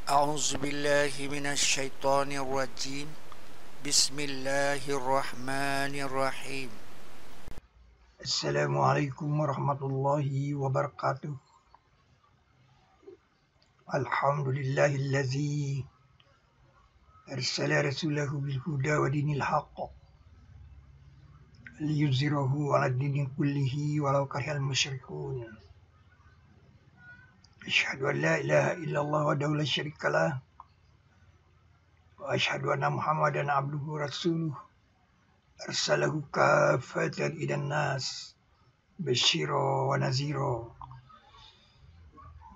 أعوذ بالله من الشيطان الرجيم بسم الله الرحمن الرحيم. Assalamualaikum warahmatullahi wabarakatuh. Alhamdulillahilladzi arsala rasulahu bil huda wa dinil haqq liyuzhirahu 'ala dini kullihi walau karihal musyrikun. Asyhadu an la ilaha illallah wahdahu la syarikalah wa asyhadu anna Muhammadan abduhu wa rasuluh arsalahu kaffatan ilan nas basyira wa nazira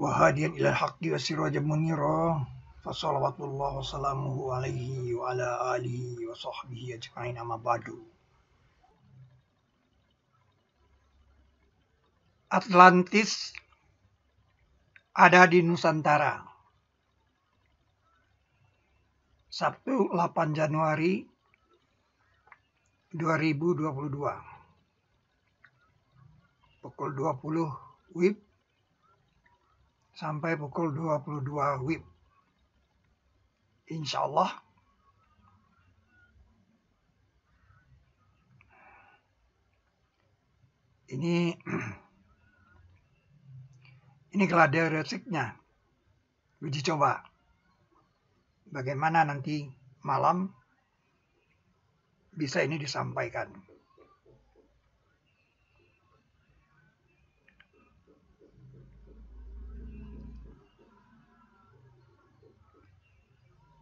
wa hadiyan ilal haqqi wa sirajan munira. Fassalawatullah wa salamuhu alaihi wa ala alihi wa sahbihi ajma'in amma ba'du. Atlantis ada di Nusantara. Sabtu 8 Januari 2022. Pukul 20 WIB sampai pukul 22 WIB. Insya Allah ini glada resiknya uji coba bagaimana nanti malam bisa ini disampaikan.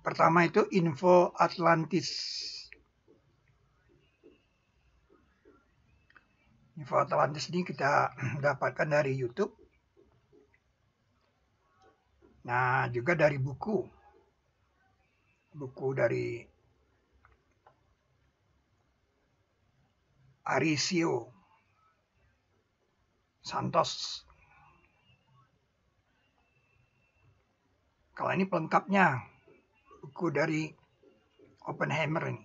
Pertama itu info Atlantis. Info Atlantis ini kita dapatkan dari YouTube. Nah, juga dari buku dari Arisio Santos. Kalau ini pelengkapnya, buku dari Oppenheimer ini.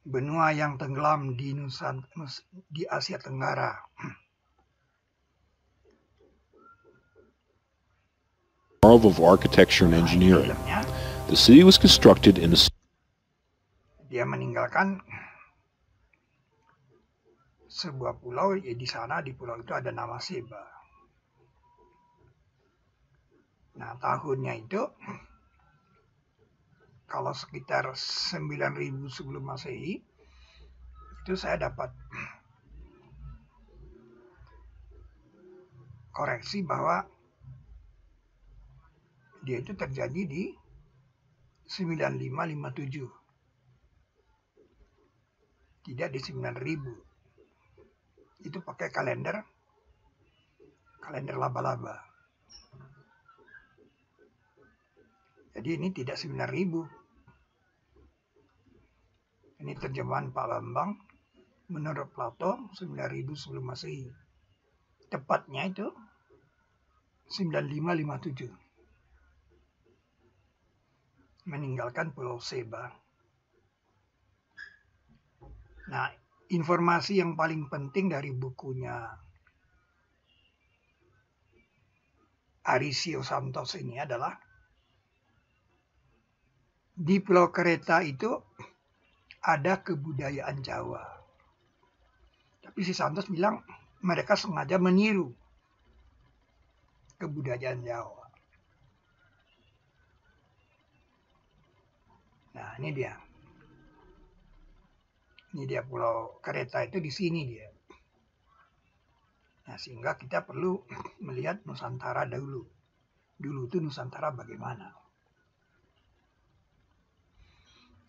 Benua yang tenggelam di Asia Tenggara. Of architecture and engineering. The city was constructed in a... Dia meninggalkan sebuah pulau, ya di sana di pulau itu ada nama Seba. Nah, tahunnya itu kalau sekitar 9000 sebelum Masehi, itu saya dapat koreksi bahwa dia itu terjadi di 9557. Tidak di 9000. Itu pakai kalender laba-laba. Jadi ini tidak 9000. Ini terjemahan Pak Bambang menurut Plato 9000 sebelum Masehi. Tepatnya itu 9557. Meninggalkan Pulau Seba. Nah, informasi yang paling penting dari bukunya Arisio Santos ini adalah di Pulau Kreta itu ada kebudayaan Jawa. Tapi si Santos bilang mereka sengaja meniru kebudayaan Jawa. Nah, ini dia. Ini dia Pulau Kreta itu di sini dia. Nah, sehingga kita perlu melihat Nusantara dahulu. Dulu itu Nusantara bagaimana.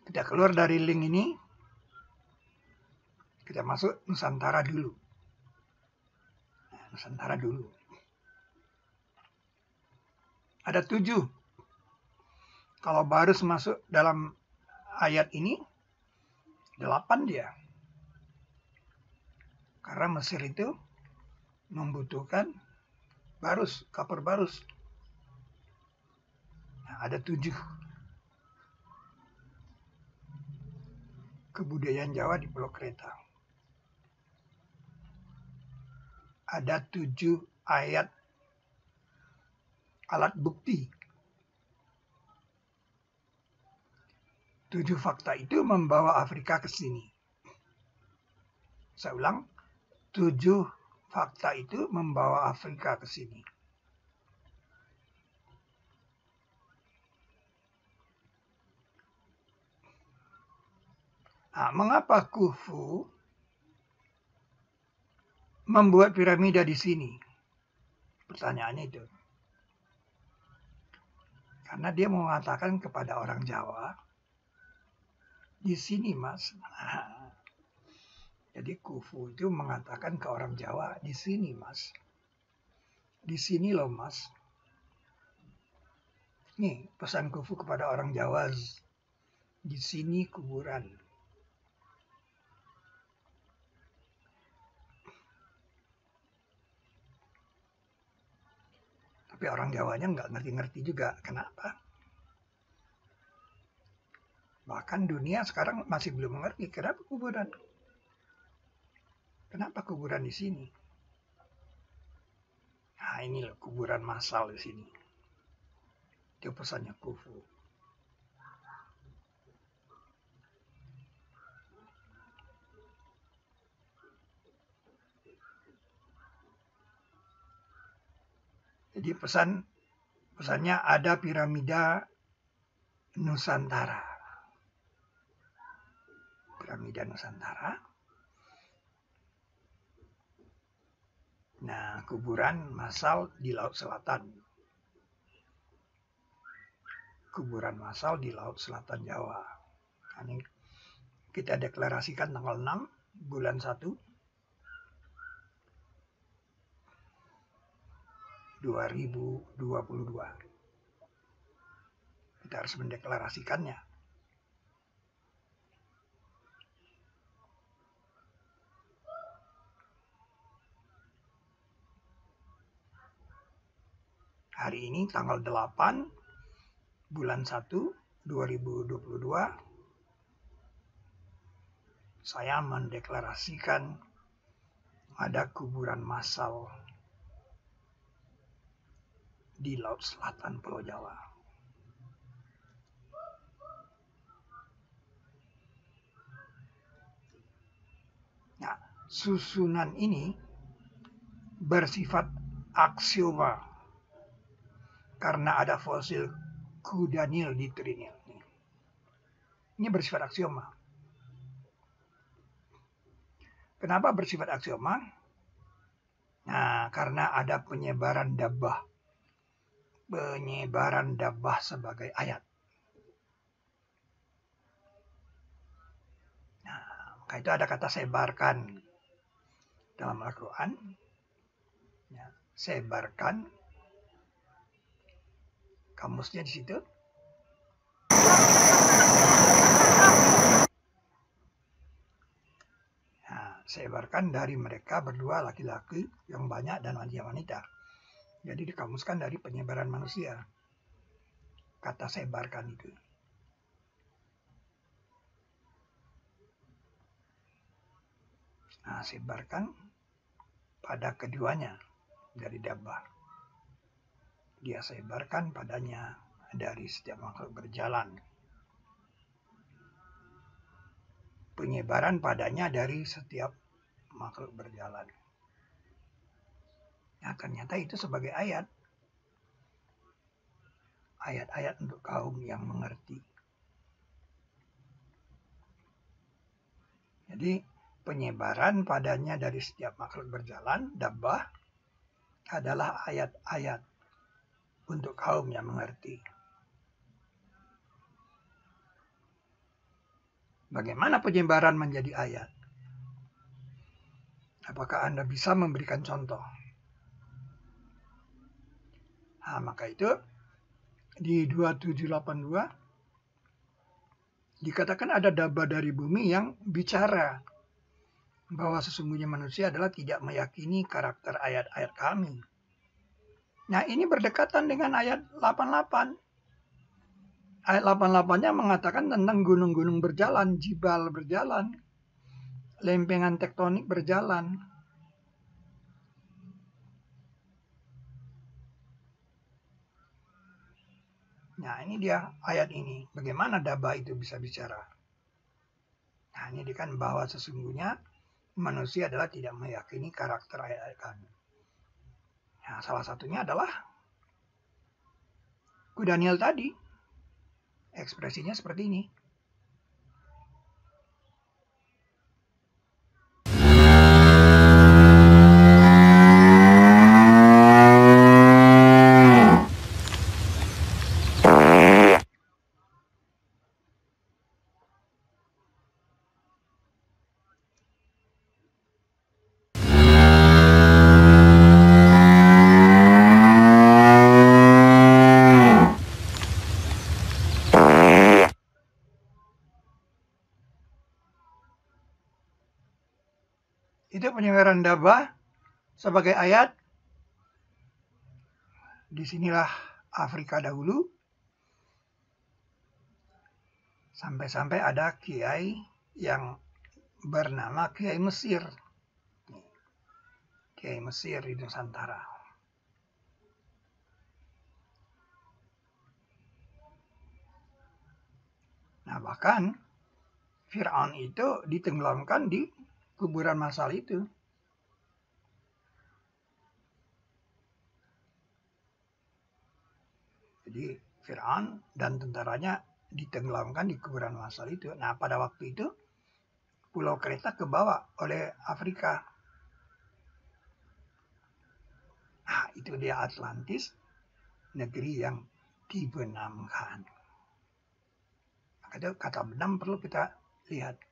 Kita keluar dari link ini. Kita masuk Nusantara dulu. Nah, Nusantara dulu. Ada 7. Kalau baru masuk dalam ayat ini, 8 dia. Karena Mesir itu membutuhkan barus, kapur barus. Nah, ada 7. Kebudayaan Jawa di Pulau Kreta. Ada 7 ayat alat bukti. 7 fakta itu membawa Afrika ke sini. Saya ulang, 7 fakta itu membawa Afrika ke sini. Nah, mengapa Khufu membuat piramida di sini? Pertanyaannya itu. Karena dia mengatakan kepada orang Jawa, di sini mas. Nah, jadi Khufu itu mengatakan ke orang Jawa, di sini mas. Di sini loh mas. Nih pesan Khufu kepada orang Jawa, di sini kuburan. Tapi orang Jawanya nggak ngerti-ngerti juga. Kenapa? Bahkan dunia sekarang masih belum mengerti kenapa kuburan. Kenapa kuburan di sini? Nah ini loh kuburan massal di sini. Itu pesannya Khufu. Jadi pesannya ada piramida Nusantara. Piramida Nusantara. Nah, kuburan massal di Laut Selatan. Kuburan massal di Laut Selatan Jawa. Ini kita deklarasikan tanggal 6 bulan 1 2022. Kita harus mendeklarasikannya. Hari ini tanggal 8 bulan 1 2022 saya mendeklarasikan ada kuburan massal di Laut Selatan Pulau Jawa. Nah, susunan ini bersifat aksioma karena ada fosil kuda Nil di Trinil. Ini bersifat aksioma. Kenapa bersifat aksioma? Nah, karena ada penyebaran dabbah. Penyebaran dabbah sebagai ayat. Nah, maka itu ada kata sebarkan dalam Al-Quran. Ya, sebarkan. Kamusnya di situ. Nah, sebarkan dari mereka berdua laki-laki yang banyak dan wanita. Jadi dikamuskan dari penyebaran manusia. Kata sebarkan itu. Nah, sebarkan pada keduanya dari dabbah. Dia sebarkan padanya dari setiap makhluk berjalan. Penyebaran padanya dari setiap makhluk berjalan. Nah, ternyata itu sebagai ayat. Ayat-ayat untuk kaum yang mengerti. Jadi penyebaran padanya dari setiap makhluk berjalan, dabbah, adalah ayat-ayat untuk kaum yang mengerti. Bagaimana penyebaran menjadi ayat? Apakah Anda bisa memberikan contoh? Nah, maka itu di 2782 dikatakan ada dabbah dari bumi yang bicara bahwa sesungguhnya manusia adalah tidak meyakini karakter ayat-ayat kami. Nah, ini berdekatan dengan ayat 88. Ayat 88-nya mengatakan tentang gunung-gunung berjalan, jibal berjalan, lempengan tektonik berjalan. Nah, ini dia ayat ini. Bagaimana daba itu bisa bicara? Nah, ini dia kan bahwa sesungguhnya manusia adalah tidak meyakini karakter ayat-ayat kami. Nah, salah satunya adalah Daniel tadi. Ekspresinya seperti ini. Itu penyebaran daba sebagai ayat. Disinilah Afrika dahulu. Sampai-sampai ada kiai yang bernama Kiai Mesir. Kiai Mesir di Nusantara. Nah, bahkan Fir'aun itu ditenggelamkan di kuburan massal itu. Jadi Fir'aun dan tentaranya ditenggelamkan di kuburan massal itu. Nah, pada waktu itu Pulau Kreta kebawa oleh Afrika. Nah, itu dia Atlantis, negeri yang dibenamkan. Kata benam perlu kita lihat.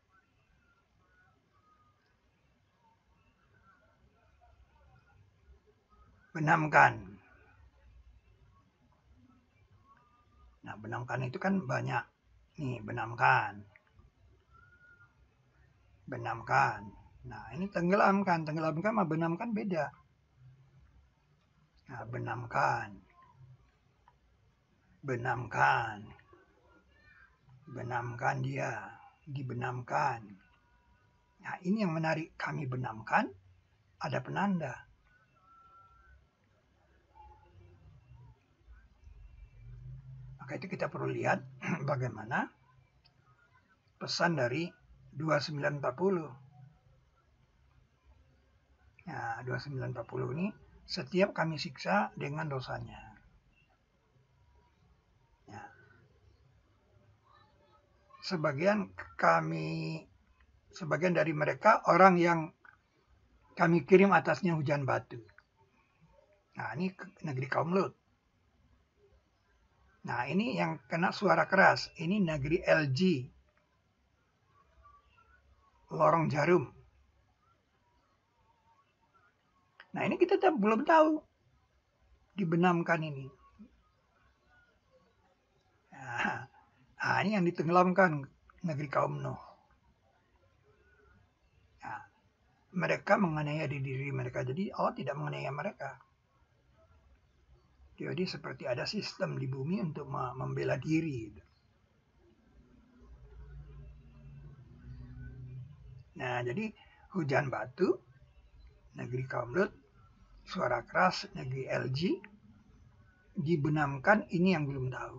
Benamkan. Nah, benamkan itu kan banyak. Nih, benamkan. Benamkan. Nah, ini tenggelamkan. Tenggelamkan sama benamkan beda. Nah, benamkan. Benamkan. Benamkan dia. Dibenamkan. Nah, ini yang menarik. Kami benamkan. Ada penanda. Maka itu kita perlu lihat bagaimana pesan dari 2940. Nah, 2940 ini setiap kami siksa dengan dosanya. Ya. Sebagian dari mereka orang yang kami kirim atasnya hujan batu. Nah, ini negeri kaum Lut. Nah, ini yang kena suara keras. Ini negeri LG. Lorong Jarum. Nah, ini kita belum tahu. Dibenamkan ini. Nah, ini yang ditenggelamkan negeri kaum Nuh. Nah, mereka menganiaya diri mereka. Jadi Allah tidak menganiaya mereka. Jadi seperti ada sistem di bumi untuk membela diri. Nah, jadi hujan batu, negeri kaum Lut, suara keras, negeri LG, dibenamkan ini yang belum tahu.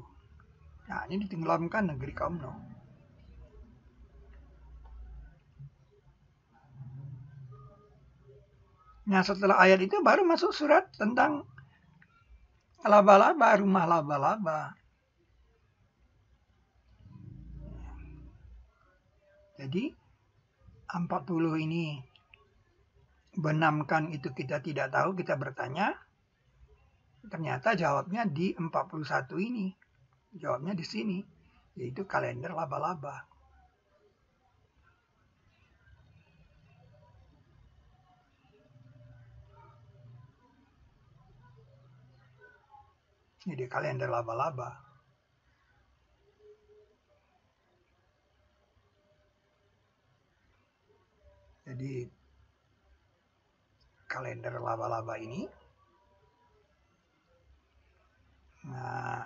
Nah, ini ditenggelamkan negeri kaum Nuh. Nah, setelah ayat itu baru masuk surat tentang laba-laba, rumah laba-laba. Jadi 40 ini benamkan itu kita tidak tahu, kita bertanya. Ternyata jawabnya di 41 ini. Jawabnya di sini, yaitu kalender laba-laba. Ini di kalender laba-laba. Jadi kalender laba-laba ini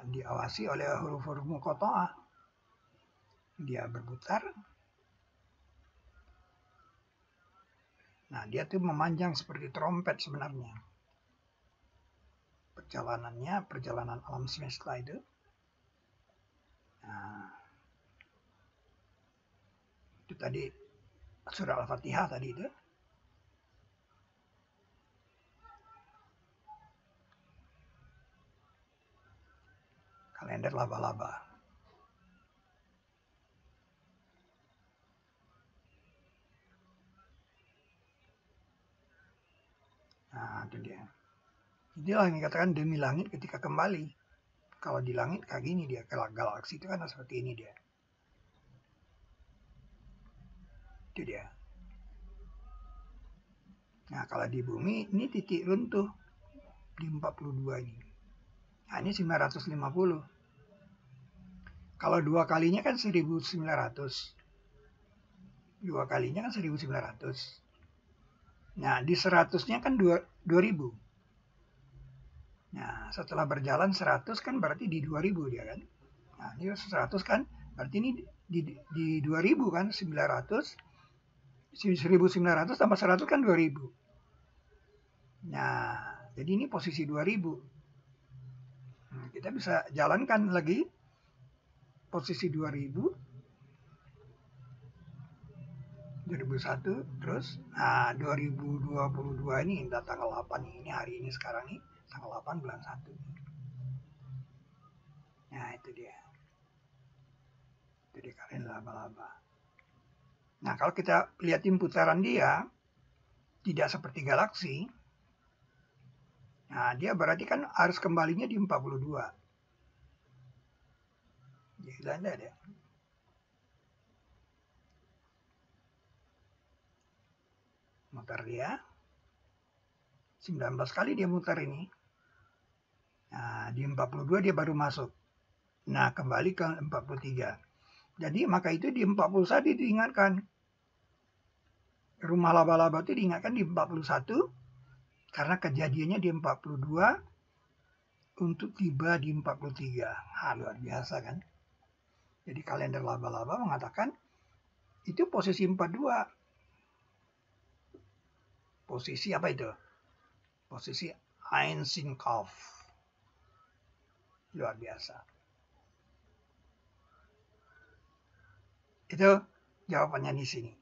diawasi oleh huruf-huruf muqatta'ah. Dia berputar. Nah, dia tuh memanjang seperti trompet sebenarnya. Perjalanan alam semesta itu. tadi surah Al-Fatihah tadi itu. Kalender laba-laba. Nah, itu dia. Itulah yang dikatakan demi langit ketika kembali. Kalau di langit kayak gini dia, kalau galaksi itu kan seperti ini dia. Itu dia. Nah, kalau di bumi ini titik runtuh di 42 ini. Nah, ini 950. Kalau dua kalinya kan 1900. Dua kalinya kan 1900. Nah, di 100-nya kan 2000. Nah, setelah berjalan 100 kan berarti di 2000 dia kan. Nah, ini 100 kan berarti ini di 2000 kan 900. 1900 tambah 100 kan 2000. Nah, jadi ini posisi 2000. Nah, kita bisa jalankan lagi posisi 2000. 2001 terus. Nah, 2022 ini udah tanggal 8 ini hari ini sekarang nih tanggal 8 bulan 1. Nah, itu dia. Itu dia kalender laba-laba. Nah, kalau kita lihatin putaran dia tidak seperti galaksi. Nah, dia berarti kan harus kembalinya di 42. Jadi ada deh. Muter dia. 19 kali dia muter ini. Nah, di 42 dia baru masuk. Nah, kembali ke 43. Jadi, maka itu di 41 diingatkan. Rumah laba-laba itu diingatkan di 41. Karena kejadiannya di 42 untuk tiba di 43. Luar biasa kan. Jadi kalender laba-laba mengatakan itu posisi 42. Posisi apa itu? Posisi Ein Sin Kauf. Luar biasa. Itu jawabannya di sini.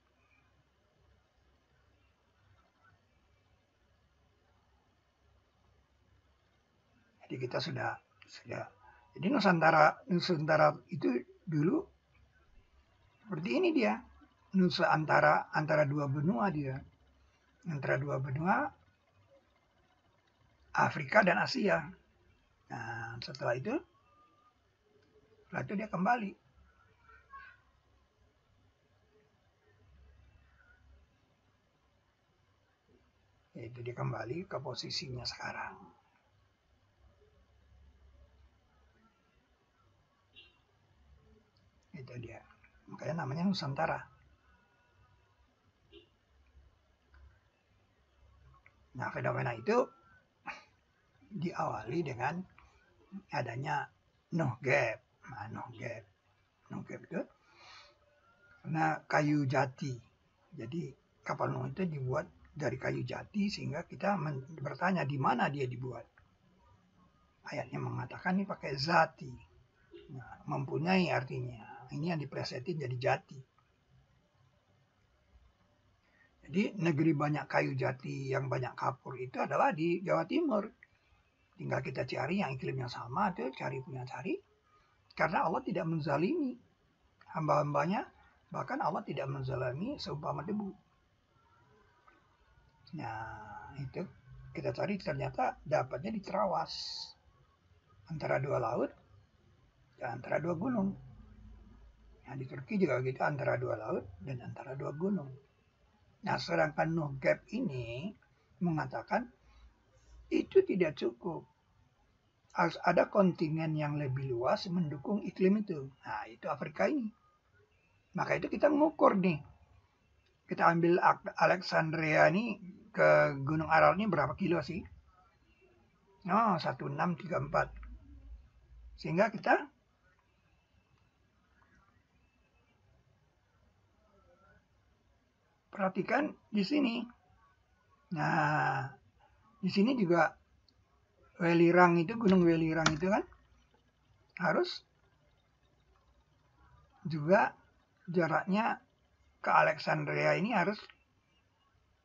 Jadi kita sudah. Jadi Nusantara itu dulu seperti ini dia. Antara dua benua dia. Antara dua benua Afrika dan Asia. Nah, setelah itu dia kembali. Itu dia kembali ke posisinya sekarang. Itu dia. Makanya namanya Nusantara. Nah, fenomena itu diawali dengan adanya Nuh Gap. Nah, Nuh Gap itu karena kayu jati. Jadi kapal Nuh itu dibuat dari kayu jati sehingga kita bertanya di mana dia dibuat. Ayatnya mengatakan ini pakai zati. Nah, mempunyai artinya. Ini yang diplesetin jadi jati. Jadi negeri banyak kayu jati yang banyak kapur itu adalah di Jawa Timur. Tinggal kita cari yang iklimnya sama, itu cari. Karena Allah tidak menzalimi hamba-hambanya, bahkan Allah tidak menzalimi seumpama debu. Nah, itu kita cari ternyata dapatnya di Trawas. Antara dua laut dan antara dua gunung. Nah, di Turki juga gitu, antara dua laut dan antara dua gunung. Nah, sedangkan Nuh Gap ini mengatakan itu tidak cukup. Harus ada kontinen yang lebih luas mendukung iklim itu. Nah, itu Afrika ini. Maka itu kita mengukur nih. Kita ambil Alexandria ini ke Gunung Aral ini berapa kilo sih? 1634. Sehingga kita perhatikan di sini. Nah, di sini juga Welirang itu, Gunung Welirang itu kan harus juga jaraknya ke Alexandria ini harus,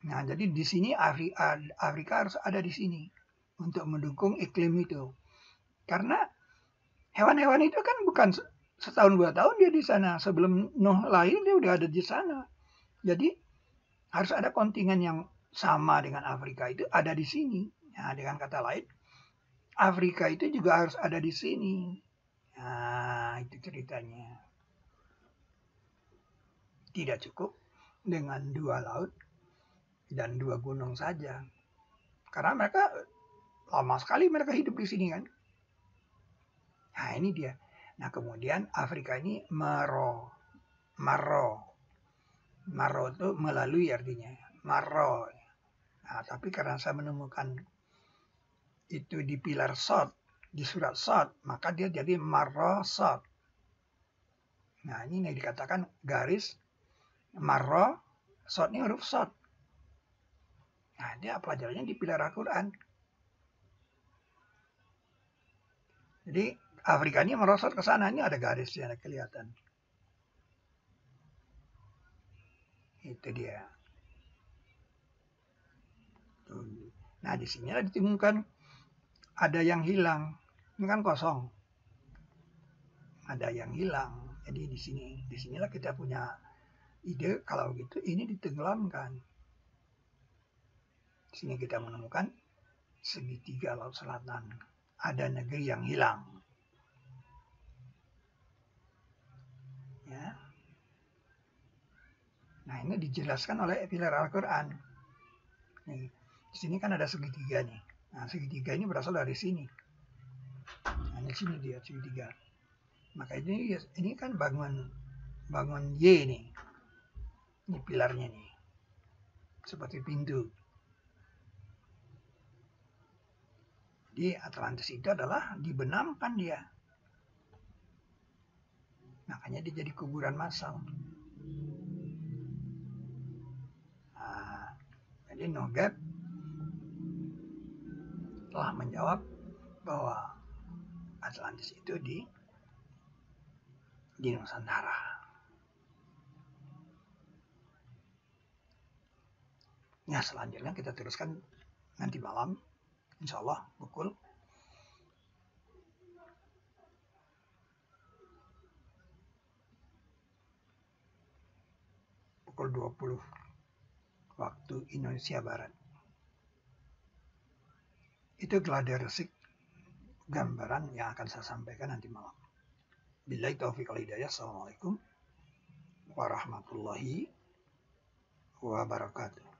nah jadi di sini Afrika harus ada di sini untuk mendukung iklim itu. Karena hewan-hewan itu kan bukan setahun 2 tahun dia di sana. Sebelum Nuh lahir dia udah ada di sana. Jadi harus ada kontingen yang sama dengan Afrika itu ada di sini. Nah, dengan kata lain, Afrika itu juga harus ada di sini. Nah, itu ceritanya. Tidak cukup dengan 2 laut dan 2 gunung saja. Karena mereka lama sekali mereka hidup di sini kan. Nah, ini dia. Nah, kemudian Afrika ini Maro itu melalui artinya. Maro. Nah, tapi karena saya menemukan itu di pilar Sod, di surat Sod, maka dia jadi Maro Sod. Nah, ini yang dikatakan garis Maro, Sod ini huruf Sod. Nah, dia pelajarannya di pilar Al-Quran. Jadi Afrika ini merosot ke sana, ini ada garisnya kelihatan. Itu dia. Nah, di sini ditemukan ada yang hilang. Ini kan kosong. Ada yang hilang. Jadi disinilah kita punya ide kalau gitu ini ditenggelamkan. Di sini kita menemukan segitiga laut selatan. Ada negeri yang hilang. Ya. Nah, ini dijelaskan oleh pilar Al-Quran. Nih, di sini kan ada segitiga nih. Nah, segitiga ini berasal dari sini. Nah, di sini dia segitiga. Maka ini kan bangun Y nih. Ini pilarnya nih. Seperti pintu. Di Atlantis itu adalah dibenamkan dia. Makanya dia jadi kuburan massal. Nah, jadi Nogat telah menjawab bahwa Atlantis itu di Nusantara. Nah, selanjutnya kita teruskan nanti malam, insya Allah pukul 20 waktu Indonesia Barat. Itu gladiresik gambaran yang akan saya sampaikan nanti malam. Billahi taufiq wal hidayah. Assalamualaikum warahmatullahi wabarakatuh.